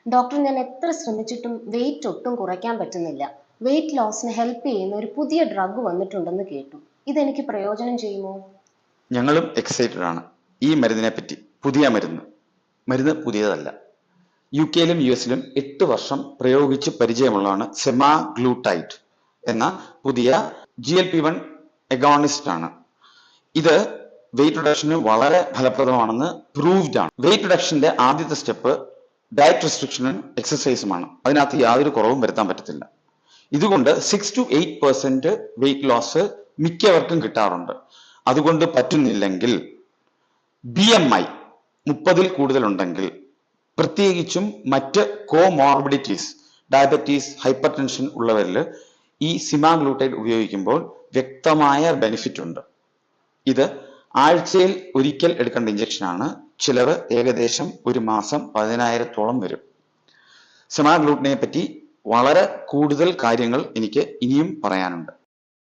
Doctor, ഞാൻ എത്ര ശ്രമിച്ചിട്ടും വെയിറ്റ് ഒട്ടും കുറയ്ക്കാൻ പറ്റുന്നില്ല. വെയിറ്റ് ലോസിന് ഹെൽപ്പ് ചെയ്യുന്ന ഒരു പുതിയ ഡ്രഗ് വന്നിട്ടുണ്ടെന്ന് കേട്ടു. ഇതെനിക്ക് പ്രയോജനം ചെയ്യുമോ? ഞങ്ങളും എക്സൈറ്റഡ് ആണ് ഈ മരുന്നിനെ പറ്റി. പുതിയ മരുന്ന് പുതിയതല്ല. UK-യിലും US-ലും 8 വർഷം പ്രയോഗിച്ച് പരിചയമുള്ളതാണ് സെമാഗ്ലൂട്ടൈഡ് എന്ന പുതിയ GLP-1 എഗോണിസ്റ്റ് ആണ്. ഇത് വെയിറ്റ് റിഡക്ഷന് വളരെ ഫലപ്രദമാണെന്ന് പ്രൂവ്ഡ് ആണ്. വെയിറ്റ് റിഡക്ഷന്റെ ആദ്യത്തെ സ്റ്റെപ്പ് ഡയറ്റ് റെസ്ട്രിക്ഷനും എക്സസൈസുമാണ്. അതിനകത്ത് യാതൊരു കുറവും വരുത്താൻ പറ്റത്തില്ല. ഇതുകൊണ്ട് 6 to 8% വെയിറ്റ് ലോസ് മിക്കവർക്കും കിട്ടാറുണ്ട്. അതുകൊണ്ട് പറ്റുന്നില്ലെങ്കിൽ BMI 30-ൽ കൂടുതലുണ്ടെങ്കിൽ, പ്രത്യേകിച്ചും മറ്റ് കോമോർബിഡിറ്റീസ്, ഡയബറ്റീസ്, ഹൈപ്പർ ടെൻഷൻ ഉള്ളവരിൽ ഈ സിമാഗ്ലൂട്ടൈഡ് ഉപയോഗിക്കുമ്പോൾ വ്യക്തമായ ബെനിഫിറ്റ് ഉണ്ട്. ഇത് ആഴ്ചയിൽ ഒരിക്കൽ എടുക്കേണ്ട ഇഞ്ചക്ഷനാണ്. ചിലവ് ഏകദേശം ഒരു മാസം 10,000-ഓളം വരും. സെമാഗ്ലൂട്ടിനെ പറ്റി വളരെ കൂടുതൽ കാര്യങ്ങൾ എനിക്ക് ഇനിയും പറയാനുണ്ട്.